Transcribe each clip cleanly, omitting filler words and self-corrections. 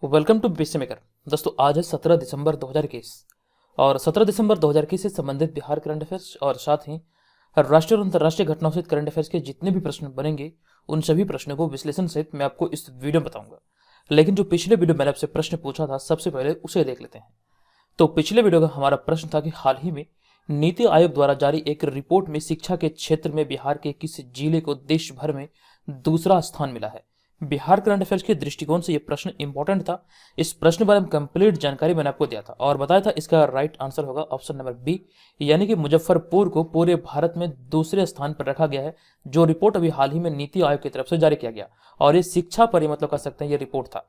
Welcome to BC maker. दोस्तों आज है 17 दिसंबर 2021 और 17 दिसंबर 2021 से संबंधित बिहार करंट अफेयर्स और साथ ही राष्ट्रीय और अंतर्राष्ट्रीय घटनाओं से करंट अफेयर्स के जितने भी प्रश्न बनेंगे उन सभी प्रश्नों को विश्लेषण सहित मैं आपको इस वीडियो में बताऊंगा। लेकिन जो पिछले वीडियो मैंने आपसे प्रश्न पूछा था सबसे पहले उसे देख लेते हैं। तो पिछले वीडियो का हमारा प्रश्न था कि हाल ही में नीति आयोग द्वारा जारी एक रिपोर्ट में शिक्षा के क्षेत्र में बिहार के किस जिले को देश भर में दूसरा स्थान मिला है। बिहार करंट अफेयर्स के दृष्टिकोण से यह प्रश्न इंपॉर्टेंट था। इस प्रश्न बारे में कंप्लीट जानकारी मैंने आपको दिया था और बताया था इसका राइट आंसर होगा ऑप्शन नंबर बी, यानी कि मुजफ्फरपुर को पूरे भारत में दूसरे स्थान पर रखा गया है। जो रिपोर्ट अभी हाल ही में नीति आयोग की तरफ से जारी किया गया और ये शिक्षा पर मतलब कह सकते हैं ये रिपोर्ट था।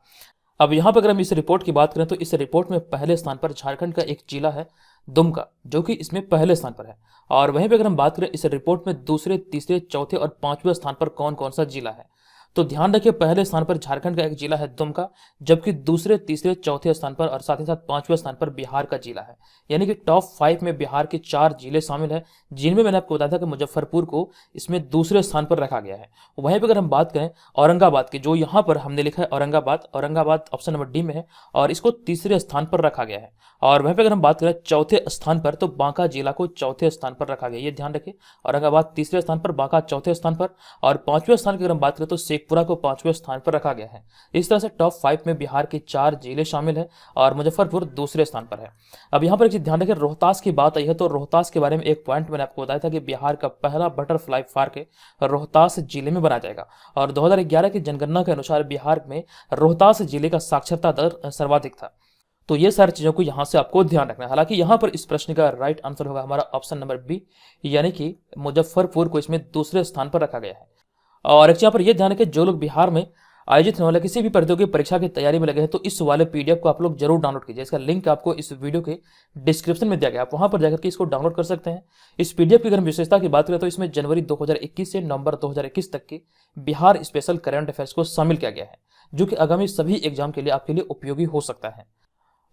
अब यहाँ पर अगर हम इस रिपोर्ट की बात करें तो इस रिपोर्ट में पहले स्थान पर झारखंड का एक जिला है दुमका, जो कि इसमें पहले स्थान पर है। और वहीं पर अगर हम बात करें इस रिपोर्ट में दूसरे, तीसरे, चौथे और पांचवें स्थान पर कौन कौन सा जिला है, तो ध्यान रखिए पहले स्थान पर झारखंड का एक जिला है दुमका, जबकि दूसरे, तीसरे, चौथे स्थान पर और साथ ही साथ पांचवें स्थान पर बिहार का जिला है। यानी कि टॉप 5 में बिहार के 4 जिले शामिल है, जिनमें मैंने आपको बताया था कि मुजफ्फरपुर को इसमें दूसरे स्थान पर रखा गया है। वहीं पर अगर हम बात करें औरंगाबाद की, जो यहाँ पर हमने लिखा है औरंगाबाद ऑप्शन नंबर डी में है और इसको तीसरे स्थान पर रखा गया है। और वहीं पर अगर हम बात करें चौथे स्थान पर, तो बांका जिला को चौथे स्थान पर रखा गया। ये ध्यान रखिए, औरंगाबाद तीसरे स्थान पर, बांका चौथे स्थान पर और पांचवें स्थान की अगर हम बात करें तो शेखपुरा को पांचवें स्थान पर रखा गया है। इस तरह से टॉप 5 में बिहार के 4 जिले शामिल है और मुजफ्फरपुर दूसरे स्थान पर है। अब यहाँ पर एक चीज ध्यान रखिए, रोहतास की बात आई है तो रोहतास के बारे में एक पॉइंट मैंने आपको बताया था कि बिहार का पहला बटरफ्लाई पार्क रोहतास जिले में बनाया जाएगा और 2011 की जनगणना के अनुसार बिहार में रोहतास जिले का साक्षरता दर सर्वाधिक था। तो ये सारी चीजों को यहां से आपको ध्यान रखना है। हालांकि यहां पर इस प्रश्न का राइट आंसर होगा हमारा ऑप्शन नंबर बी, यानी कि मुजफ्फरपुर को इसमें दूसरे स्थान पर रखा गया है। और एक यहाँ पर यह ध्यान रखें, जो लोग बिहार में आयोजित होने वाले किसी भी प्रतियोगी परीक्षा की तैयारी में लगे हैं तो इस वाले पीडीएफ को आप लोग जरूर डाउनलोड कीजिए। इसका लिंक आपको इस वीडियो के डिस्क्रिप्शन में दिया गया, आप वहां पर जाकर के इसको डाउनलोड कर सकते हैं। इस पीडीएफ की अगर विशेषता की बात करें तो इसमें जनवरी 2021 से नवंबर 2021 तक के बिहार स्पेशल करंट अफेयर्स को शामिल किया गया है, जो कि आगामी सभी एग्जाम के लिए आपके लिए उपयोगी हो सकता है।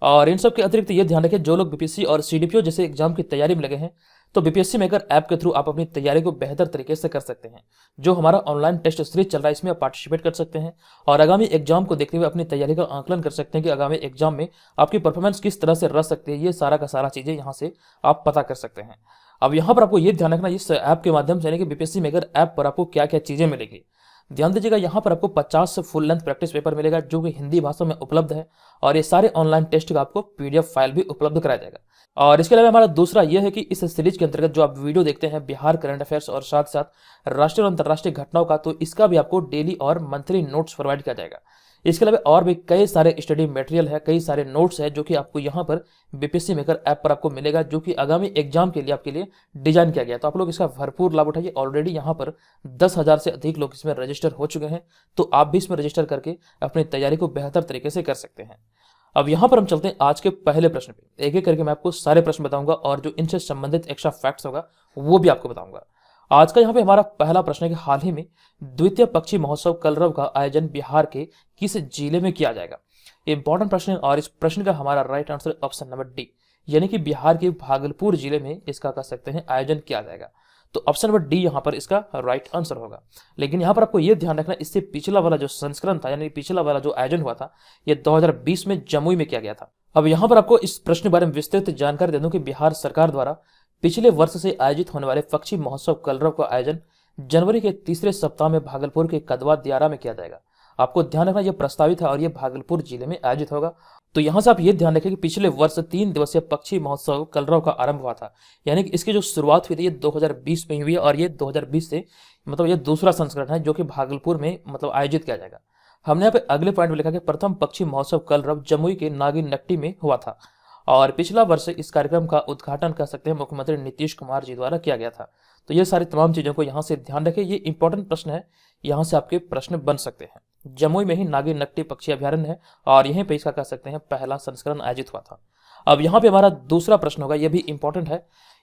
और इन सब के अतिरिक्त ये ध्यान रखें, जो लोग बीपीएससी और सीडीपीओ जैसे एग्जाम की तैयारी में लगे हैं तो बीपीएससी मेकर ऐप के थ्रू आप अपनी तैयारी को बेहतर तरीके से कर सकते हैं। जो हमारा ऑनलाइन टेस्ट सीरीज चल रहा है इसमें आप पार्टिसिपेट कर सकते हैं और आगामी एग्जाम को देखते हुए अपनी तैयारी का आकलन कर सकते हैं कि आगामी एग्जाम में आपकी परफॉर्मेंस किस तरह से रह सकती है। ये सारा का सारा चीजें यहाँ से आप पता कर सकते हैं। अब यहाँ पर आपको ये ध्यान रखना, इस ऐप के माध्यम से यानी कि बीपीएससी मेकर ऐप पर आपको क्या क्या चीजें मिलेगी। ध्यान दीजिएगा, यहाँ पर आपको 50 फुल लेंथ प्रैक्टिस पेपर मिलेगा जो कि हिंदी भाषा में उपलब्ध है और ये सारे ऑनलाइन टेस्ट का आपको पीडीएफ फाइल भी उपलब्ध कराया जाएगा। और इसके अलावा हमारा दूसरा यह है कि इस सीरीज के अंतर्गत जो आप वीडियो देखते हैं बिहार करंट अफेयर्स और साथ साथ राष्ट्रीय और अंतर्राष्ट्रीय घटनाओं का, तो इसका भी आपको डेली और मंथली नोट्स प्रोवाइड किया जाएगा। इसके अलावा और भी कई सारे स्टडी मटेरियल है, कई सारे नोट्स है जो कि आपको यहाँ पर बीपीएससी मेकर ऐप पर आपको मिलेगा, जो कि आगामी एग्जाम के लिए आपके लिए डिजाइन किया गया। तो आप लोग इसका भरपूर लाभ उठाइए। ऑलरेडी यहाँ पर 10,000 से अधिक लोग इसमें रजिस्टर हो चुके हैं, तो आप भी इसमें रजिस्टर करके अपनी तैयारी को बेहतर तरीके से कर सकते हैं। अब यहाँ पर हम चलते हैं आज के पहले प्रश्न पे। एक एक करके मैं आपको सारे प्रश्न बताऊंगा और जो इनसे संबंधित एक्स्ट्रा फैक्ट्स होगा वो भी आपको बताऊंगा। आज का यहाँ पे हमारा पहला प्रश्न है कि हाल ही में द्वितीय पक्षी महोत्सव कलरव का आयोजन बिहार के किस जिले में किया जाएगा। इंपॉर्टेंट प्रश्न है और इस प्रश्न का हमारा right answer option number D, यानी कि बिहार के भागलपुर जिले में इसका कह सकते हैं आयोजन किया जाएगा। तो ऑप्शन नंबर डी यहाँ पर इसका राइट आंसर होगा। लेकिन यहाँ पर आपको यह ध्यान रखना, इससे पिछला वाला जो संस्करण था यानी पिछला वाला जो आयोजन हुआ था यह 2020 में जमुई में किया गया था। अब यहाँ पर आपको इस प्रश्न के बारे में विस्तृत जानकारी दे दूं कि बिहार सरकार द्वारा पिछले वर्ष से आयोजित होने वाले पक्षी महोत्सव कलरव का आयोजन जनवरी के तीसरे सप्ताह में भागलपुर के कदवा दियारा में किया जाएगा। आपको ध्यान रखना, यह प्रस्तावित है और यह भागलपुर जिले में आयोजित होगा। तो यहां से आप ये ध्यान रखें कि पिछले वर्ष 3 दिवसीय पक्षी महोत्सव कलरव का आरंभ हुआ था, यानी कि इसकी जो शुरुआत हुई थी ये 2020 में हुई है और ये 2020 से मतलब ये दूसरा संस्करण है जो कि भागलपुर में मतलब आयोजित किया जाएगा। हमने यहाँ पे अगले पॉइंट में लिखा कि प्रथम पक्षी महोत्सव कलरव जमुई के नागिनट्टी में हुआ था और पिछला वर्ष इस कार्यक्रम का उद्घाटन कर सकते हैं मुख्यमंत्री नीतीश कुमार जी द्वारा किया गया था। तो ये सारी तमाम चीजों को यहाँ से ध्यान रखें, ये इंपॉर्टेंट प्रश्न है, यहाँ से आपके प्रश्न बन सकते हैं। जमुई में ही नागिनट्टी पक्षी अभ्यारण्य है और यहीं पे इसका कह सकते हैं पहला संस्करण आयोजित हुआ था। अब यहाँ पे हमारा दूसरा प्रश्न होगा, यह भी इंपॉर्टेंट है।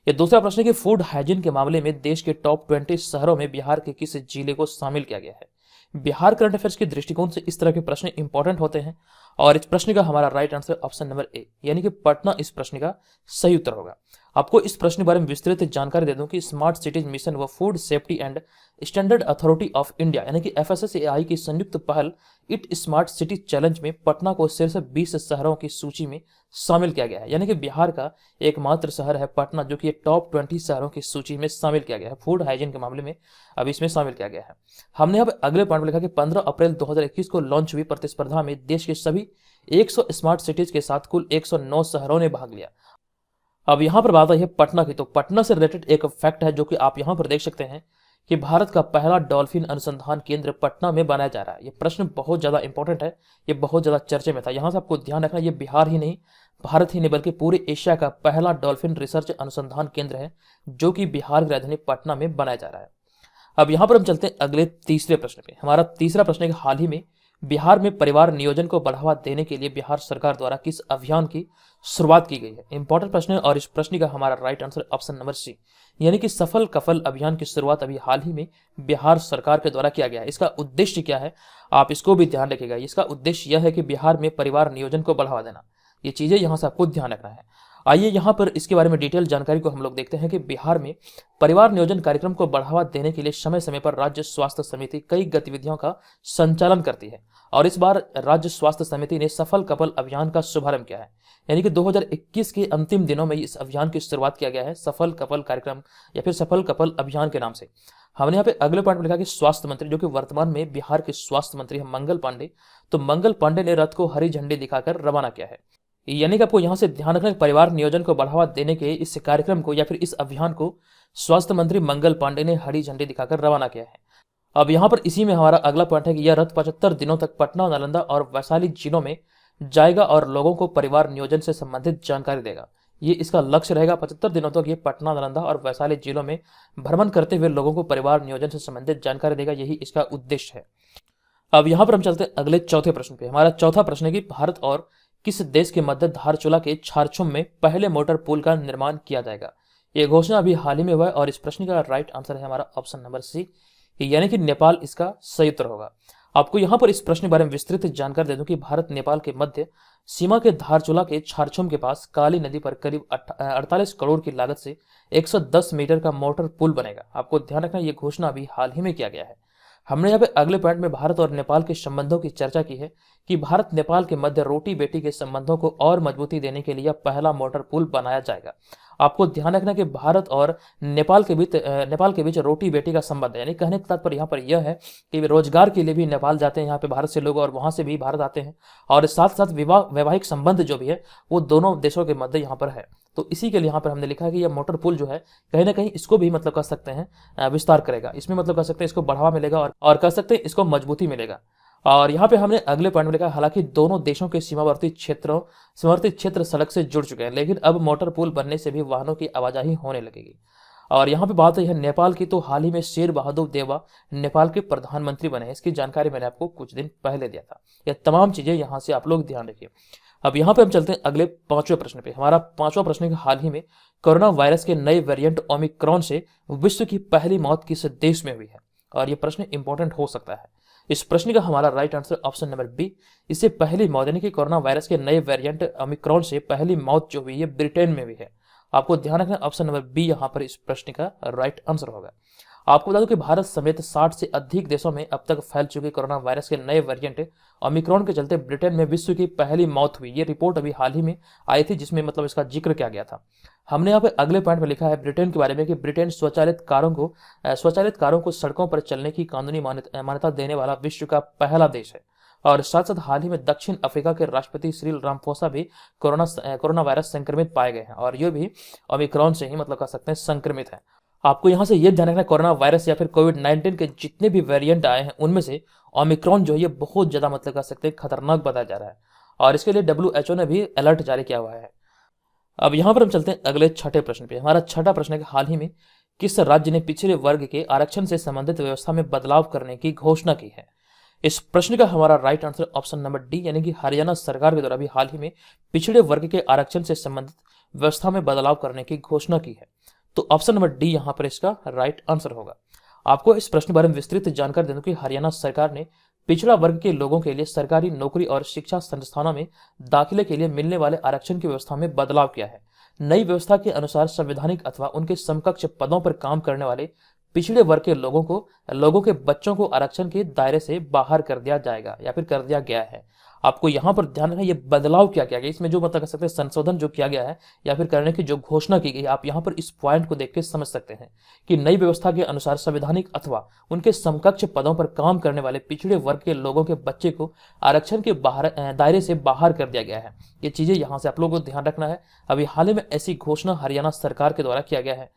ये दूसरा प्रश्न है कि फूड हाइजीन के मामले में देश के टॉप 20 शहरों में बिहार के किस जिले को शामिल किया गया है। बिहार करंट अफेयर्स के दृष्टिकोण से इस तरह के प्रश्न इंपॉर्टेंट होते हैं और इस प्रश्न का हमारा right answer option number A, यानी कि पटना इस प्रश्न का सही उत्तर होगा। आपको इस प्रश्न के बारे में विस्तृत जानकारी दे दूं कि स्मार्ट सिटीज मिशन व food safety and standard authority of India यानी कि FSSAI की संयुक्त पहल इट स्मार्ट सिटी चैलेंज में पटना को शीर्ष 20 शहरों की सूची में शामिल किया गया है। यानी कि बिहार का एकमात्र शहर है पटना जो कि एक टॉप 20 शहरों की सूची में शामिल किया गया है फूड हाइजीन के मामले में, अब इसमें शामिल किया गया है। हमने यहाँ पे अगले पॉइंट में लिखा कि 15 अप्रैल 2021 को लॉन्च हुई प्रतिस्पर्धा में देश के सभी 100 स्मार्ट सिटीज के साथ कुल 109 शहरों ने भाग लिया। अब यहां पर बात आई है पटना की, तो पटना से रिलेटेड एक फैक्ट है जो कि आप यहां पर देख सकते हैं कि भारत का पहला डॉल्फिन अनुसंधान केंद्र पटना में बनाया जा रहा है। ये प्रश्न बहुत ज्यादा इंपॉर्टेंट है, ये बहुत ज्यादा चर्चे में था। यहां से आपको ध्यान रखना, ये बिहार ही नहीं, भारत ही नहीं बल्कि पूरे एशिया का पहला डॉल्फिन रिसर्च अनुसंधान केंद्र है जो कि बिहार की राजधानी पटना में बनाया जा रहा है। अब यहां पर हम चलते हैं अगले तीसरे प्रश्न पे। हमारा तीसरा प्रश्न है कि हाल ही में बिहार में परिवार नियोजन को बढ़ावा देने के लिए बिहार सरकार द्वारा किस अभियान की शुरुआत की गई है। इंपॉर्टेंट प्रश्न है और इस प्रश्न का हमारा right answer option number C, यानी कि सफल कफल अभियान की शुरुआत अभी हाल ही में बिहार सरकार के द्वारा किया गया है। इसका उद्देश्य क्या है, आप इसको भी ध्यान रखिएगा। इसका उद्देश्य यह है कि बिहार में परिवार नियोजन को बढ़ावा देना। ये चीजें यहां से आपको ध्यान रखना है। आइए यहाँ पर इसके बारे में डिटेल जानकारी को हम लोग देखते हैं कि बिहार में परिवार नियोजन कार्यक्रम को बढ़ावा देने के लिए समय समय पर राज्य स्वास्थ्य समिति कई गतिविधियों का संचालन करती है और इस बार राज्य स्वास्थ्य समिति ने सफल कपल अभियान का शुभारंभ किया है। यानी कि 2021 के अंतिम दिनों में इस अभियान की शुरुआत किया गया है, सफल कपल कार्यक्रम या फिर सफल कपल अभियान के नाम से। हमने यहाँ पे अगले पॉइंट में लिखा कि स्वास्थ्य मंत्री जो कि वर्तमान में बिहार के स्वास्थ्य मंत्री हैं मंगल पांडे, तो मंगल पांडे ने रथ को हरी झंडी दिखाकर रवाना किया है। यानी कि आपको यहां से ध्यान रखना, परिवार नियोजन को बढ़ावा देने के इस कार्यक्रम को या फिर इस अभियान को स्वास्थ्य मंत्री मंगल पांडे ने हरी झंडी दिखाकर रवाना किया है। अब यहां पर इसी में हमारा अगला पॉइंट है कि यह रथ 75 दिनों तक पटना, नालंदा और वैशाली जिलों में जाएगा और लोगों को परिवार नियोजन से संबंधित जानकारी देगा। ये इसका लक्ष्य रहेगा। 75 दिनों तक ये पटना, नालंदा और वैशाली जिलों में भ्रमण करते हुए लोगों को परिवार नियोजन से संबंधित जानकारी देगा, यही इसका उद्देश्य है। अब यहां पर हम चलते हैं अगले चौथे प्रश्न पे। हमारा चौथा प्रश्न है कि भारत और किस देश के मध्य धारचूला के छारछुम में पहले मोटर पुल का निर्माण किया जाएगा। यह घोषणा अभी हाल ही में हुआ है और इस प्रश्न का राइट आंसर है हमारा ऑप्शन नंबर सी, यानी कि नेपाल इसका सही उत्तर होगा। आपको यहां पर इस प्रश्न के बारे में विस्तृत जानकारी दे दूं कि भारत नेपाल के मध्य सीमा के धारचूला के छारछुम के पास काली नदी पर करीब 48 करोड़ की लागत से 110 मीटर का मोटर पुल बनेगा। आपको ध्यान रखना, यह घोषणा अभी हाल ही में किया गया है। हमने यहाँ पे अगले पॉइंट में भारत और नेपाल के संबंधों की चर्चा की है कि भारत नेपाल के मध्य रोटी बेटी के संबंधों को और मजबूती देने के लिए पहला मोटर पुल बनाया जाएगा। आपको ध्यान रखना कि भारत और नेपाल के बीच रोटी बेटी का संबंध है, यानी कहने का तात्पर्य यहाँ पर यह है कि रोजगार के लिए भी नेपाल जाते हैं यहाँ पे भारत से लोग और वहां से भी भारत आते हैं और साथ साथ वैवाहिक संबंध जो भी है वो दोनों देशों के मध्य यहाँ पर है। तो इसी के लिए यहाँ पर हमने लिखा है कि यह मोटर पुल जो है कहीं ना कहीं इसको भी मतलब कह सकते हैं विस्तार करेगा, इसमें मतलब कह सकते हैं इसको बढ़ावा मिलेगा और कह सकते हैं इसको मजबूती मिलेगा। और यहाँ पे हमने अगले पॉइंट में लिखा, हालांकि दोनों देशों के सीमावर्ती क्षेत्र सड़क से जुड़ चुके हैं, लेकिन अब मोटर पुल बनने से भी वाहनों की आवाजाही होने लगेगी। और यहाँ पे बात है नेपाल की, तो हाल ही में शेर बहादुर देवा नेपाल के प्रधानमंत्री बने हैं। इसकी जानकारी मैंने आपको कुछ दिन पहले दिया था। यह तमाम चीजें यहाँ से आप लोग ध्यान रखिए। अब यहाँ पे हम चलते हैं अगले पांचवें प्रश्न पे। हमारा पांचवा प्रश्न है कि हाल ही में कोरोना वायरस के नए वेरिएंट ओमिक्रॉन से विश्व की पहली मौत किस देश में हुई है। और ये प्रश्न इंपॉर्टेंट हो सकता है। इस प्रश्न का हमारा right answer option number B, इससे पहली मौत यानी कि कोरोना वायरस के नए वेरिएंट ओमिक्रॉन से पहली मौत जो हुई है ब्रिटेन में हुई है। आपको ध्यान रखना, ऑप्शन नंबर बी यहाँ पर इस प्रश्न का राइट आंसर होगा। आपको बता दूं कि भारत समेत 60 से अधिक देशों में अब तक फैल चुके कोरोना वायरस के नए वेरिएंट ओमिक्रॉन के चलते ब्रिटेन में विश्व की पहली मौत हुई। ये रिपोर्ट अभी हाल ही में आई थी जिसमें मतलब इसका जिक्र किया गया था। हमने यहाँ पे अगले पॉइंट में लिखा है ब्रिटेन के बारे में कि ब्रिटेन स्वचालित कारों को सड़कों पर चलने की कानूनी मान्यता देने वाला विश्व का पहला देश है। और साथ साथ हाल ही में दक्षिण अफ्रीका के राष्ट्रपति सिरिल रामाफोसा भी कोरोना वायरस संक्रमित पाए गए हैं और ये भी ओमिक्रॉन से ही मतलब कह सकते हैं संक्रमित है। आपको यहाँ से ये ध्यान रखना, कोरोना वायरस या फिर कोविड-19 के जितने भी वेरिएंट आए हैं उनमें से ओमिक्रॉन जो है ये बहुत ज्यादा मतलब कह सकते हैं खतरनाक बताया जा रहा है और इसके लिए WHO ने भी अलर्ट जारी किया हुआ है। अब यहाँ पर हम चलते हैं अगले छठे प्रश्न पे। हमारा छठा प्रश्न है कि हाल ही में किस राज्य ने पिछड़े वर्ग के आरक्षण से संबंधित व्यवस्था में बदलाव करने की घोषणा की है। इस प्रश्न का हमारा right answer option number D, यानी कि हरियाणा सरकार के द्वारा भी हाल ही में पिछड़े वर्ग के आरक्षण से संबंधित व्यवस्था में बदलाव करने की घोषणा की है। तो ऑप्शन नंबर डी यहाँ पर इसका राइट आंसर होगा। आपको इस प्रश्न के बारे में विस्तृत जानकारी दे दूं कि हरियाणा सरकार ने पिछड़ा वर्ग के लोगों के लिए सरकारी नौकरी और शिक्षा संस्थानों में दाखिले के लिए मिलने वाले आरक्षण की व्यवस्था में बदलाव किया है। नई व्यवस्था के अनुसार संवैधानिक अथवा उनके समकक्ष पदों पर काम करने वाले पिछड़े वर्ग के लोगों के बच्चों को आरक्षण के दायरे से बाहर कर दिया जाएगा या फिर कर दिया गया है। आपको यहाँ पर ध्यान रखना, ये बदलाव क्या किया गया, इसमें जो मतलब कर सकते हैं संशोधन जो किया गया है या फिर करने की जो घोषणा की गई, आप यहाँ पर इस पॉइंट को देख के समझ सकते हैं कि नई व्यवस्था के अनुसार संवैधानिक अथवा उनके समकक्ष पदों पर काम करने वाले पिछड़े वर्ग के लोगों के बच्चे को आरक्षण के दायरे से बाहर कर दिया गया है। ये चीजें यहाँ से आप लोगों को ध्यान रखना है। अभी हाल ही में ऐसी घोषणा हरियाणा सरकार के द्वारा किया गया है।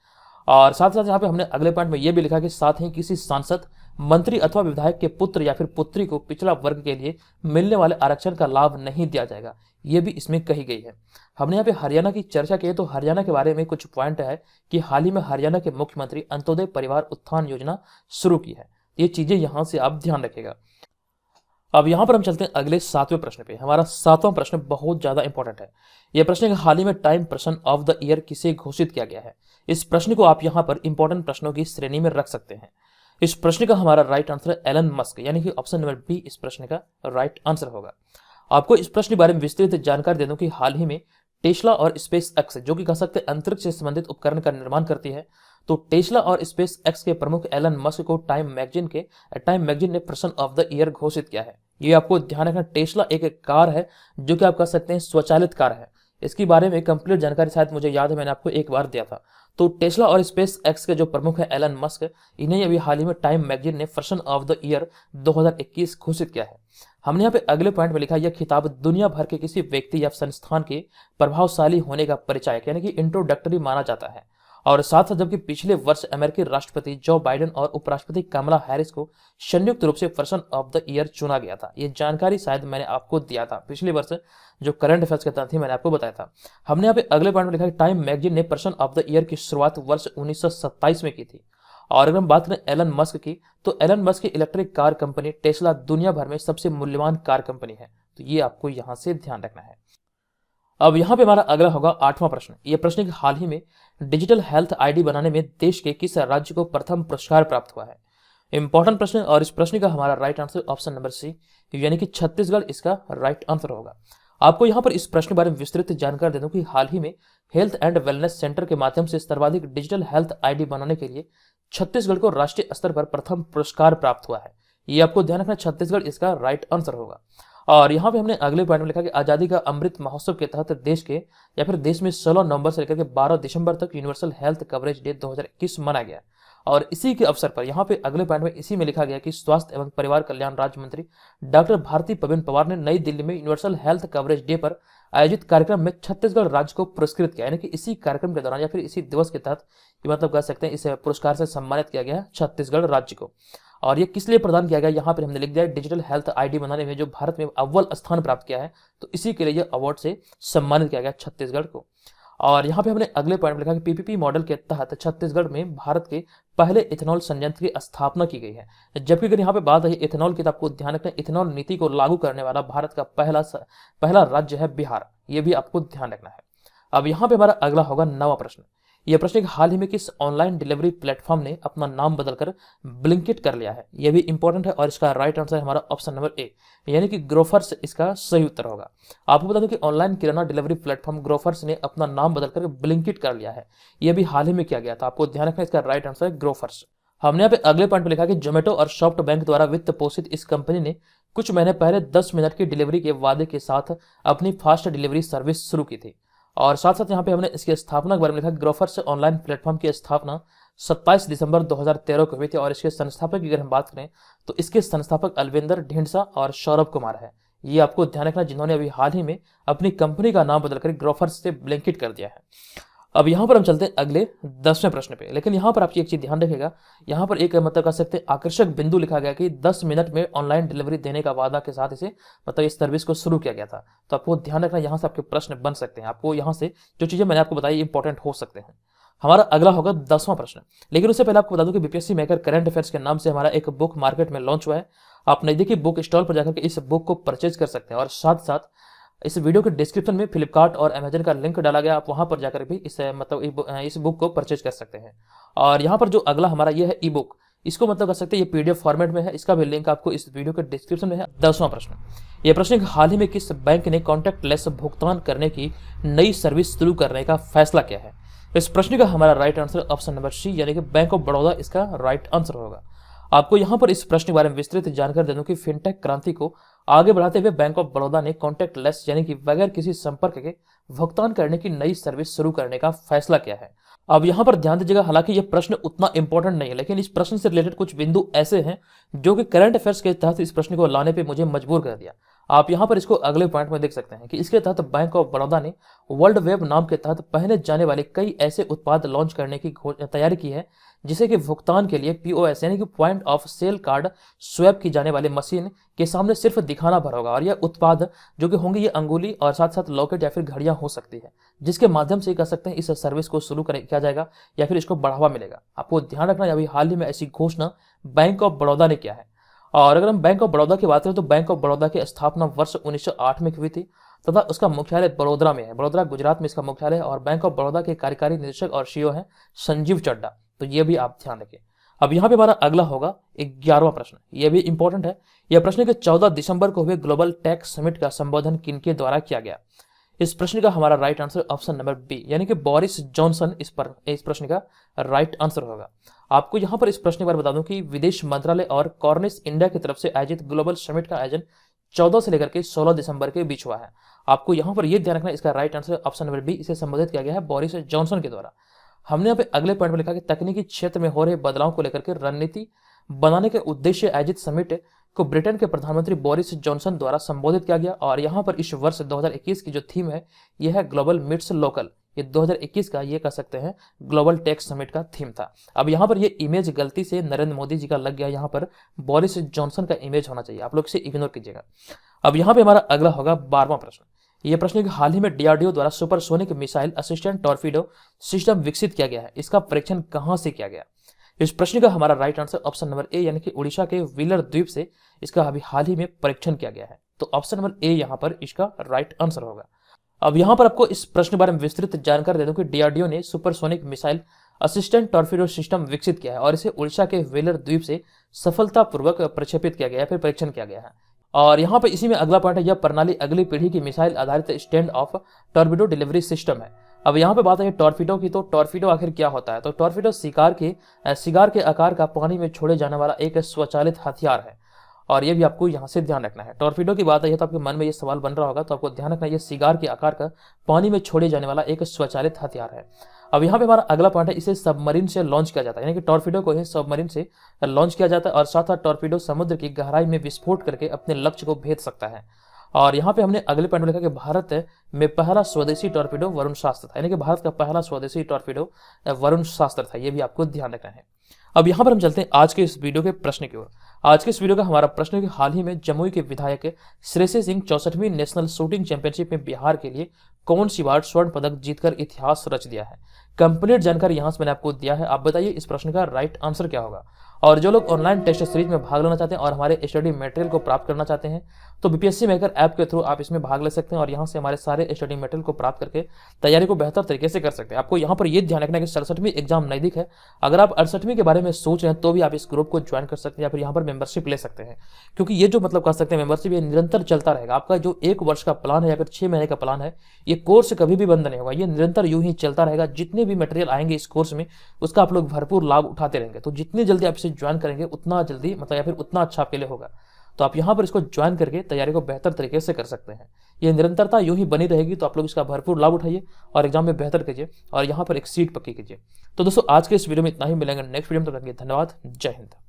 और साथ साथ यहाँ पे हमने अगले पॉइंट में यह भी लिखा कि साथ ही किसी सांसद, मंत्री अथवा विधायक के पुत्र या फिर पुत्री को पिछड़ा वर्ग के लिए मिलने वाले आरक्षण का लाभ नहीं दिया जाएगा, ये भी इसमें कही गई है। हमने यहाँ पे हरियाणा की चर्चा की है, तो हरियाणा के बारे में कुछ पॉइंट है कि हाल ही में हरियाणा के मुख्यमंत्री अंत्योदय परिवार उत्थान योजना शुरू की है। ये चीजें यहाँ से आप ध्यान रखिएगा। अब यहाँ पर हम चलते हैं अगले 7वें प्रश्न पे। हमारा 7वां प्रश्न बहुत ज्यादा इंपॉर्टेंट है। यह प्रश्न हाल ही में time person of the year किसे घोषित किया गया है। इस प्रश्न को आप यहाँ पर इंपॉर्टेंट प्रश्नों की श्रेणी में रख सकते हैं। इस प्रश्न का हमारा राइट आंसर है एलन मस्क, यानी कि ऑप्शन नंबर बी इस प्रश्न का राइट आंसर होगा। आपको इस प्रश्न के बारे में विस्तृत जानकारी दे दूं कि हाल ही में टेस्ला और स्पेस एक्स, जो कि कह सकते हैं अंतरिक्ष से संबंधित उपकरण का निर्माण करती है, तो टेस्ला और स्पेस एक्स के प्रमुख एलन मस्क को टाइम मैगजीन ने पर्सन ऑफ द ईयर घोषित किया है। ये आपको ध्यान रखना, टेस्ला एक कार है जो कि आप कह सकते हैं स्वचालित कार है। इसके बारे में कंप्लीट जानकारी शायद मुझे याद है, मैंने आपको एक बार दिया था। तो टेस्ला और स्पेस एक्स के जो प्रमुख है एलन मस्क, इन्हें अभी हाल ही में टाइम मैगजीन ने पर्सन ऑफ द ईयर 2021 घोषित किया है। हमने यहाँ पे अगले पॉइंट में लिखा, यह खिताब दुनिया भर के किसी व्यक्ति या संस्थान के प्रभावशाली होने का परिचायक यानी कि इंट्रोडक्टरी माना जाता है। और साथ साथ जबकि पिछले वर्ष अमेरिकी राष्ट्रपति जो बाइडेन और उपराष्ट्रपति कमला हैरिस को संयुक्त रूप से पर्सन ऑफ द ईयर चुना गया था। ये जानकारी शायद मैंने आपको दिया था पिछले वर्ष, जो करंट अफेयर्स के तहत थी, मैंने आपको बताया था। हमने यहाँ पे अगले पॉइंट में लिखा कि टाइम मैगजीन ने पर्सन ऑफ द ईयर की शुरुआत वर्ष 1927 में की थी। और अगर हम बात करें एलन मस्क की, तो एलन मस्क की इलेक्ट्रिक कार कंपनी टेस्ला दुनिया भर में सबसे मूल्यवान कार कंपनी है। तो ये आपको यहाँ से ध्यान रखना है। अब यहाँ पे हमारा अगला होगा 8वां प्रश्न। यह प्रश्न हाल ही में डिजिटल हेल्थ आईडी बनाने में देश के किस राज्य को प्रथम पुरस्कार प्राप्त हुआ है। इंपॉर्टेंट प्रश्न, और इस प्रश्न का हमारा right answer option number C यानी कि छत्तीसगढ़ इसका राइट आंसर होगा। आपको यहाँ पर इस प्रश्न के बारे में विस्तृत जानकारी दे दूं कि हाल ही में हेल्थ एंड वेलनेस सेंटर के माध्यम से सर्वाधिक डिजिटल हेल्थ आईडी बनाने के लिए छत्तीसगढ़ को राष्ट्रीय स्तर पर प्रथम पुरस्कार प्राप्त हुआ है। ये आपको ध्यान रखना, छत्तीसगढ़ इसका राइट आंसर होगा। और यहाँ पे हमने अगले पॉइंट में लिखा कि आजादी का अमृत महोत्सव के तहत देश में 16 नवंबर से लेकर के 12 दिसंबर तक यूनिवर्सल हेल्थ कवरेज डे 2021 मनाया गया। और इसी के अवसर पर यहाँ पे अगले पॉइंट में इसी में लिखा गया कि स्वास्थ्य एवं परिवार कल्याण राज्य मंत्री डॉक्टर भारती पवन पवार ने नई दिल्ली में यूनिवर्सल हेल्थ कवरेज डे पर आयोजित कार्यक्रम में छत्तीसगढ़ राज्य को पुरस्कृत किया, यानी कि इसी कार्यक्रम के दौरान या फिर इसी दिवस के तहत मतलब कह सकते हैं इस पुरस्कार से सम्मानित किया गया छत्तीसगढ़ राज्य को। और ये किस लिए प्रदान किया गया, यहाँ पर हमने लिख दिया डिजिटल हेल्थ आईडी बनाने में जो भारत में अव्वल स्थान प्राप्त किया है, तो इसी के लिए अवार्ड से सम्मानित किया गया छत्तीसगढ़ को। और यहाँ पे हमने अगले पॉइंट में लिखा कि पीपीपी मॉडल के तहत छत्तीसगढ़ में भारत के पहले इथेनॉल संयंत्र की स्थापना की गई है। जबकि अगर यहाँ पे बात है इथेनॉल की, तो आपको ध्यान रखना, इथेनॉल नीति को लागू करने वाला भारत का पहला राज्य है बिहार। ये भी आपको ध्यान रखना है। अब यहाँ पे हमारा अगला होगा 9वां प्रश्न। यह प्रश्न हाल ही में किस ऑनलाइन डिलीवरी प्लेटफॉर्म ने अपना नाम बदलकर ब्लिंकिट कर लिया है। यह भी इंपॉर्टेंट है और इसका राइट आंसर है हमारा ऑप्शन नंबर ए यानी कि ग्रोफर्स इसका सही उत्तर होगा। आपको बता दूं कि ऑनलाइन किराना डिलीवरी प्लेटफॉर्म ग्रोफर्स ने अपना नाम बदलकर ब्लिंकिट कर लिया है। यह भी हाल ही में किया गया था। आपको ध्यान रखना, इसका राइट आंसर है ग्रोफर्स। हमने यहाँ पे अगले पॉइंट में लिखा कि जोमेटो और सॉफ्ट बैंक द्वारा वित्त पोषित इस कंपनी ने कुछ महीने पहले 10 मिनट की डिलीवरी के वादे के साथ अपनी फास्ट डिलीवरी सर्विस शुरू की थी। और साथ साथ यहाँ पे हमने इसकी स्थापना के बारे में लिखा, ग्रोफर्स ऑनलाइन प्लेटफॉर्म की स्थापना 27 दिसंबर 2013 को हुई थी। और इसके संस्थापक की अगर हम बात करें तो इसके संस्थापक अलविंदर ढींढसा और सौरभ कुमार है। ये आपको ध्यान रखना, जिन्होंने अभी हाल ही में अपनी कंपनी का नाम बदलकर ग्रोफर्स से ब्लिंकिट कर दिया है। अब यहाँ पर हम चलते हैं अगले 10वें प्रश्न पे। लेकिन यहाँ पर आपकी एक चीज ध्यान रखिएगा, यहाँ पर एक मतलब कह सकते हैं आकर्षक बिंदु लिखा गया कि 10 मिनट में ऑनलाइन डिलीवरी देने का वादा के साथ इसे मतलब इस सर्विस को शुरू किया गया था। तो आपको ध्यान रखना, यहाँ से आपके प्रश्न बन सकते हैं। आपको यहाँ से जो चीजें मैंने आपको बताई इंपॉर्टेंट हो सकते हैं। हमारा अगला होगा 10वां प्रश्न। लेकिन उससे पहले आपको बता दूं कि बीपीएससी मेकर करंट अफेयर्स के नाम से हमारा एक बुक मार्केट में लॉन्च हुआ है। आप नजदीकी बुक स्टॉल पर जाकर के इस बुक को परचेज कर सकते हैं। और साथ साथ इस वीडियो के डिस्क्रिप्शन में फ्लिपकार्ट और अमेजन का लिंक डाला गया, आप वहां पर जाकर भी इस बुक को परचेज कर सकते हैं। और यहाँ पर जो अगला हमारा ये है ई बुक। इसको मतलब कर सकते हैं ये पीडीएफ फॉर्मेट में है, इसका भी लिंक आपको इस वीडियो के डिस्क्रिप्शन में है। 10वां प्रश्न, ये प्रश्न हाल ही में किस बैंक ने कॉन्टैक्टलेस भुगतान करने की नई सर्विस शुरू करने का फैसला किया है? इस प्रश्न का हमारा right answer option number C यानी कि बैंक ऑफ बड़ौदा इसका राइट आंसर होगा। आपको यहाँ पर इस प्रश्न के बारे में विस्तृत जानकारी दे दूं कि फिनटेक क्रांति को आगे बढ़ाते हुए बैंक ऑफ बड़ौदा ने कॉन्टैक्टलेस यानी कि बगैर किसी संपर्क के भुगतान करने की नई सर्विस शुरू करने का फैसला किया है। अब यहाँ पर ध्यान दीजिएगा, हालांकि यह प्रश्न उतना इंपॉर्टेंट नहीं है, लेकिन इस प्रश्न से रिलेटेड कुछ बिंदु ऐसे हैं जो कि करंट अफेयर्स के तहत इस प्रश्न को लाने पे मुझे मजबूर कर दिया। आप यहाँ पर इसको अगले पॉइंट में देख सकते हैं कि इसके तहत बैंक ऑफ बड़ौदा ने वर्ल्ड वेब नाम के तहत पहने जाने वाले कई ऐसे उत्पाद लॉन्च करने की तैयारी की है जिसे कि भुगतान के लिए पीओएस यानी कि point of sale card swipe की जाने वाली मशीन के सामने सिर्फ दिखाना भर होगा। और यह उत्पाद जो कि होंगे ये अंगुली और साथ साथ लॉकेट या फिर घड़ियां हो सकती है, जिसके माध्यम से कह सकते हैं इस सर्विस को शुरू किया जाएगा या फिर इसको बढ़ावा मिलेगा। आपको ध्यान रखना, अभी हाल ही में ऐसी घोषणा बैंक ऑफ बड़ौदा ने किया है। और अगर हम बैंक ऑफ बड़ौदा की बात करें तो बैंक ऑफ बड़ौदा की स्थापना वर्ष 1908 में हुई थी तथा उसका मुख्यालय बड़ोदरा में है। बड़ोदरा गुजरात में इसका मुख्यालय है और बैंक ऑफ बड़ौदा के कार्यकारी निदेशक और सीईओ हैं संजीव चड्डा। तो ये भी आप ध्यान रखें। अब यहाँ पे हमारा अगला होगा 11वां प्रश्न, यह भी इंपॉर्टेंट है। यह प्रश्न के 14 दिसंबर को हुए ग्लोबल टेक समिट का संबोधन किनके द्वारा किया गया? इस प्रश्न का हमारा right answer option number B यानी कि बोरिस जॉनसन इस प्रश्न का राइट आंसर होगा। आपको यहाँ पर इस प्रश्न के बारे में बता दूं कि विदेश मंत्रालय और कॉर्निस इंडिया की तरफ से आयोजित ग्लोबल समिट का आयोजन 14 से लेकर के 16 दिसंबर के बीच हुआ है। आपको यहाँ पर यह ध्यान रखना, इसका right answer option number B, इसे संबोधित किया गया है बोरिस जॉनसन के द्वारा। हमने यहाँ पे अगले पॉइंट में लिखा कि तकनीकी क्षेत्र में हो रहे बदलाव को लेकर के रणनीति बनाने के उद्देश्य आयोजित समिट को ब्रिटेन के प्रधानमंत्री बोरिस जॉनसन द्वारा संबोधित किया गया। और यहाँ पर इस वर्ष 2021 की जो थीम है यह है ग्लोबल मीट्स लोकल। ये 2021 का ये कह सकते हैं ग्लोबल टेक समिट का थीम था। अब यहाँ पर ये इमेज गलती से नरेंद्र मोदी जी का लग गया, यहाँ पर बोरिस जॉनसन का इमेज होना चाहिए, आप लोग इसे इग्नोर कीजिएगा। अब यहाँ पे हमारा अगला होगा 12वां प्रश्न। यह प्रश्न कि हाल ही में डीआरडीओ द्वारा supersonic missile assistant torpedo system विकसित किया गया है, इसका परीक्षण कहां से किया गया? इस प्रश्न का हमारा right answer option number A यानी कि उड़ीसा के व्हीलर द्वीप से इसका अभी हाल ही में परीक्षण किया गया है। तो ऑप्शन नंबर ए यहाँ पर इसका राइट आंसर होगा। अब यहाँ पर आपको इस प्रश्न के बारे में विस्तृत जानकारी दे दूं कि डीआरडीओ ने supersonic missile assistant torpedo system विकसित किया है और इसे उड़ीसा के व्हीलर द्वीप से सफलतापूर्वक प्रक्षेपित किया गया है, फिर परीक्षण किया गया है। और यहाँ पे इसी में अगला पॉइंट है, यह प्रणाली अगली पीढ़ी की मिसाइल आधारित stand of torpedo delivery system है। अब यहाँ पे बात है टॉर्पीडो की, तो टॉर्पीडो आखिर क्या होता है? तो टॉर्पीडो शिकार के आकार का पानी में छोड़े जाने वाला एक स्वचालित हथियार है और ये भी आपको यहाँ से ध्यान रखना है। टॉर्पीडो की बात है तो आपके मन में ये सवाल बन रहा होगा, तो आपको ध्यान रखना, ये शिकार के आकार का पानी में छोड़े जाने वाला एक स्वचालित हथियार है। अब यहाँ पे हमारा अगला पॉइंट है, इसे सबमरीन से लॉन्च किया जाता है, यानी कि टॉर्पीडो को ही सबमरीन से लॉन्च किया जाता है और साथ साथ टॉर्पीडो समुद्र की गहराई में विस्फोट करके अपने लक्ष्य को भेद सकता है। और यहाँ पे हमने अगले पॉइंट में लिखा कि भारत में पहला स्वदेशी टॉर्पीडो वरुण शास्त्र था, यानी कि भारत का पहला स्वदेशी टॉर्पीडो वरुण शास्त्र था, ये भी आपको ध्यान रखना है। अब यहाँ पर हम चलते हैं आज के इस वीडियो के प्रश्न की ओर। आज के इस वीडियो का हमारा प्रश्न है कि हाल ही में जमुई के विधायक श्रेयसी सिंह 64वीं नेशनल शूटिंग चैंपियनशिप में बिहार के लिए कौन सी बार स्वर्ण पदक जीतकर इतिहास रच दिया है? कंप्लीट जानकारी यहाँ से मैंने आपको दिया है। आप बताइए इस प्रश्न का राइट आंसर क्या होगा। और जो लोग ऑनलाइन टेस्ट सीरीज में भाग लेना चाहते हैं और हमारे स्टडी मटेरियल को प्राप्त करना चाहते हैं तो बीपीएससी मेकर ऐप के थ्रू आप इसमें भाग ले सकते हैं और यहाँ से हमारे सारे स्टडी मटेरियल को प्राप्त करके तैयारी को बेहतर तरीके से कर सकते हैं। आपको यहाँ पर यह ध्यान रखना है कि 67वीं एग्जाम नजदीक है। अगर आप 68वीं के बारे में सोच रहे हैं तो भी आप इस ग्रुप को ज्वाइन कर सकते हैं या फिर यहाँ पर मेंबरशिप ले सकते हैं, क्योंकि ये जो मतलब कर सकते हैं मेंबरशिप, ये निरंतर चलता रहेगा। आपका जो 1 वर्ष का प्लान है या फिर 6 महीने का प्लान है, ये कोर्स कभी भी बंद नहीं होगा, ये निरंतर यूं ही चलता रहेगा। जितने भी मटेरियल आएंगे इस कोर्स में उसका आप लोग भरपूर लाभ उठाते रहेंगे। तो जितनी जल्दी आप इसे ज्वाइन करेंगे उतना जल्दी मतलब या फिर उतना अच्छा आपके लिए होगा। तो आप यहाँ पर इसको ज्वाइन करके तैयारी को बेहतर तरीके से कर सकते हैं। ये निरंतरता यूं ही बनी रहेगी, तो आप लोग इसका भरपूर लाभ उठाइए और एग्जाम में बेहतर कीजिए और यहाँ पर एक सीट पक्की कीजिए। तो दोस्तों आज के इस वीडियो में इतना ही, मिलेंगे नेक्स्ट वीडियो में, तब तक के लिए धन्यवाद। जय हिंद।